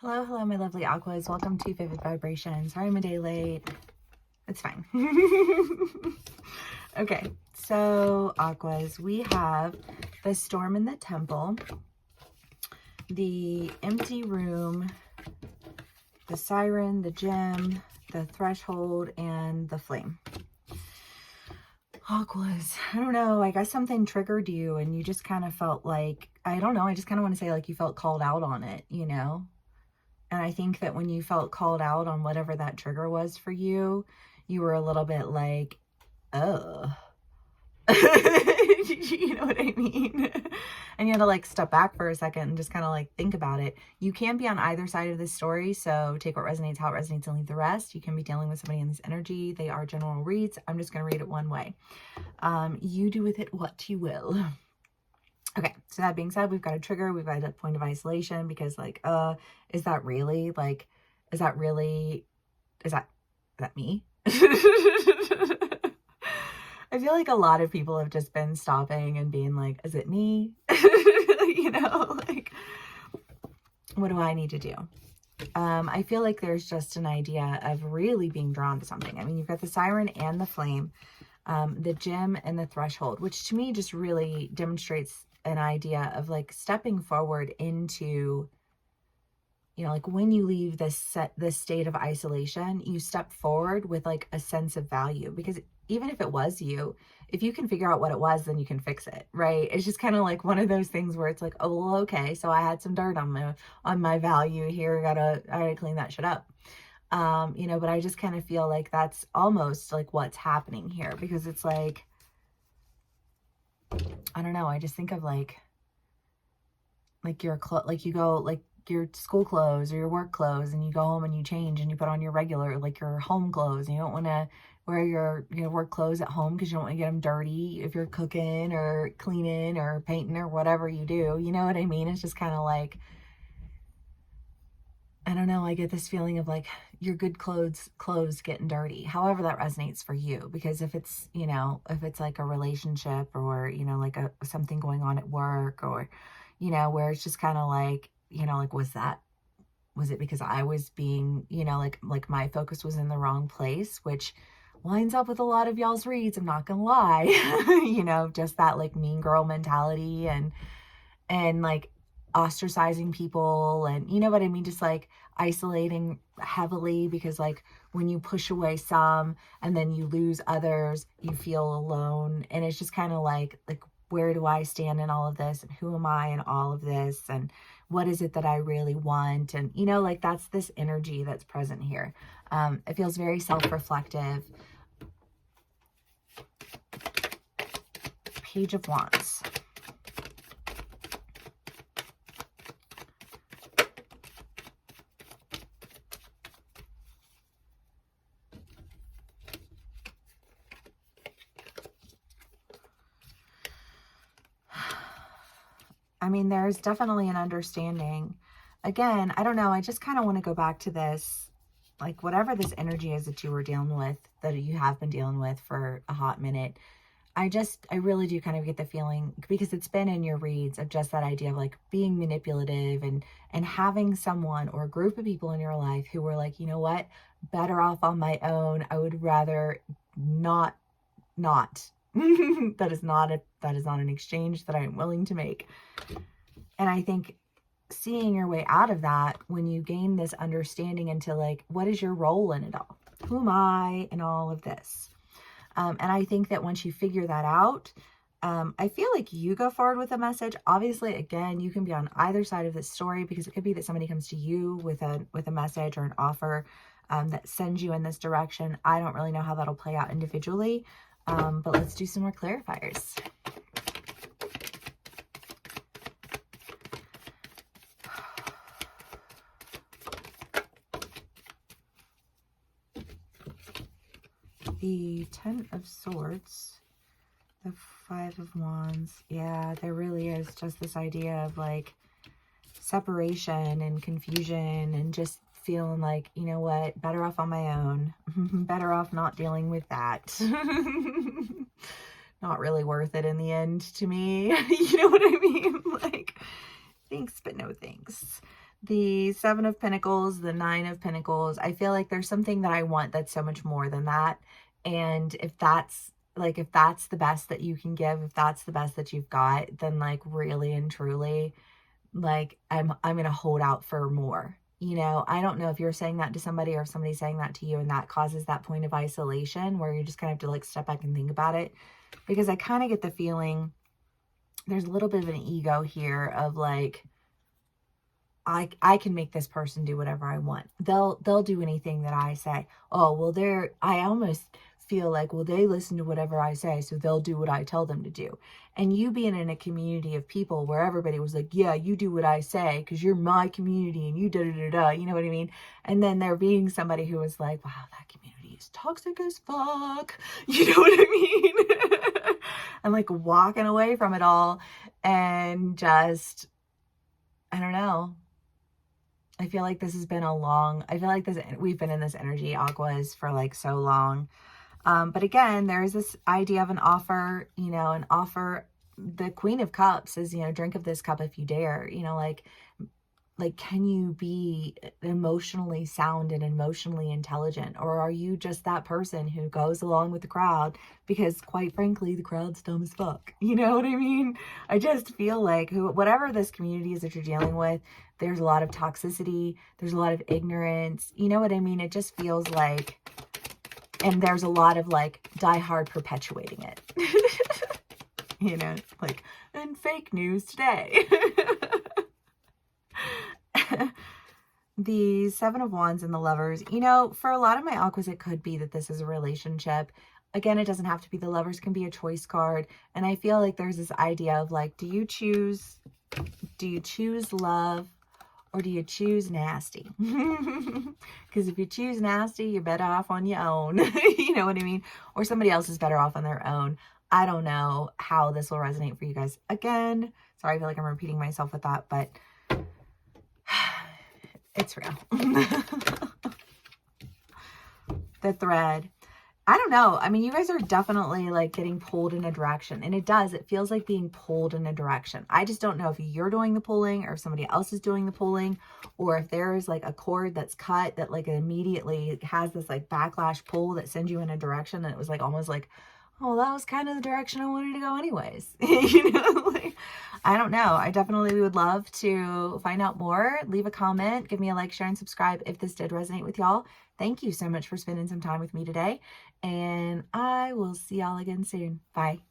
Hello, hello, my lovely Aquas. Welcome to Vivid Vibrations. Sorry I'm a day late. It's fine. Okay, so Aquas, we have the storm in the temple, the empty room, the siren, the gem, the threshold, and the flame. Aquas, I don't know, I guess something triggered you and you just kind of felt like, I don't know, I just kind of want to say like you felt called out on it, you know? And I think that when you felt called out on whatever that trigger was for you, you were a little bit like, oh, you know what I mean? And you had to like step back for a second and just kind of like think about it. You can be on either side of this story. So take what resonates, how it resonates, and leave the rest. You can be dealing with somebody in this energy. They are general reads. I'm just going to read it one way. You do with it what you will. Okay, so that being said, we've got a trigger, we've got a point of isolation because like, is that really, like, is that me? I feel like a lot of people have just been stopping and being like, is it me? You know, like, what do I need to do? I feel like there's just an idea of really being drawn to something. I mean, you've got the siren and the flame, the gem and the threshold, which to me just really demonstrates an idea of like stepping forward into, you know, like when you leave this state of isolation, you step forward with like a sense of value, because even if it was you, if you can figure out what it was, then you can fix it, right? It's just kind of like one of those things where it's like, oh, well, okay, so I had some dirt on my value here. I gotta clean that shit up. You know, but I just kind of feel like that's almost like what's happening here, because it's like, I don't know. I just think of like your like you go like your school clothes or your work clothes, and you go home and you change and you put on your regular, like your home clothes, and you don't want to wear your work clothes at home because you don't want to get them dirty if you're cooking or cleaning or painting or whatever you do. You know what I mean? It's just kind of like, I don't know, I get this feeling of like your good clothes getting dirty, however that resonates for you. Because if it's, you know, if it's like a relationship or, you know, like something going on at work, or, you know, where it's just kind of like, you know, like, was it because I was being, you know, like my focus was in the wrong place, which lines up with a lot of y'all's reads, I'm not gonna lie. You know, just that like mean girl mentality and like ostracizing people, and you know what I mean, just like isolating heavily, because like when you push away some and then you lose others, you feel alone. And it's just kind of like where do I stand in all of this, and who am I in all of this, and what is it that I really want? And you know, like that's this energy that's present here. It feels very self-reflective. Page of Wands. I mean, there's definitely an understanding. Again, I don't know. I just kind of want to go back to this, like whatever this energy is that you were dealing with, that you have been dealing with for a hot minute. I really do kind of get the feeling, because it's been in your reads, of just that idea of like being manipulative and having someone or a group of people in your life who were like, you know what, better off on my own. I would rather not. That is not an exchange that I'm willing to make. And I think seeing your way out of that, when you gain this understanding into like, what is your role in it all? Who am I in all of this? And I think that once you figure that out, I feel like you go forward with a message. Obviously, again, you can be on either side of this story, because it could be that somebody comes to you with a message or an offer that sends you in this direction. I don't really know how that'll play out individually. But let's do some more clarifiers. The Ten of Swords, the Five of Wands. Yeah, there really is just this idea of like separation and confusion, and just feeling like, you know what, better off on my own. Better off not dealing with that. Not really worth it in the end to me. You know what I mean? Like, thanks, but no thanks. The Seven of Pentacles, the Nine of Pentacles. I feel like there's something that I want that's so much more than that. And if that's like, if that's the best that you can give, if that's the best that you've got, then like really and truly, like I'm going to hold out for more. You know, I don't know if you're saying that to somebody or if somebody's saying that to you and that causes that point of isolation where you just kind of have to like step back and think about it. Because I kind of get the feeling there's a little bit of an ego here of like, I can make this person do whatever I want. They'll do anything that I say. Oh, well, I almost feel like, well, they listen to whatever I say, so they'll do what I tell them to do. And you being in a community of people where everybody was like, yeah, you do what I say because you're my community and you da-da-da-da, you know what I mean? And then there being somebody who was like, wow, that community is toxic as fuck. You know what I mean? I'm like walking away from it all and just, I don't know. I feel like this has been we've been in this energy, Aquas, for like so long. But again, there's this idea of an offer, you know, an offer. The Queen of Cups is, you know, drink of this cup if you dare, you know, like, can you be emotionally sound and emotionally intelligent? Or are you just that person who goes along with the crowd because quite frankly, the crowd's dumb as fuck? You know what I mean? I just feel like whatever this community is that you're dealing with, there's a lot of toxicity. There's a lot of ignorance. You know what I mean? It just feels like, and there's a lot of like die hard perpetuating it. You know, like, and fake news today. The Seven of Wands and the Lovers. You know, for a lot of my Aquas, it could be that this is a relationship. Again, it doesn't have to be. The Lovers can be a choice card. And I feel like there's this idea of like, do you choose love or do you choose nasty? Because if you choose nasty, you're better off on your own. You know what I mean? Or somebody else is better off on their own. I don't know how this will resonate for you guys. Again, sorry, I feel like I'm repeating myself with that, but it's real. The thread. I don't know. I mean, you guys are definitely like getting pulled in a direction. And it feels like being pulled in a direction. I just don't know if you're doing the pulling or if somebody else is doing the pulling, or if there is like a cord that's cut that like immediately has this like backlash pull that sends you in a direction. And it was like almost like, oh, that was kind of the direction I wanted to go anyways. You know, like, I don't know. I definitely would love to find out more. Leave a comment, give me a like, share, and subscribe if this did resonate with y'all. Thank you so much for spending some time with me today. And I will see y'all again soon. Bye.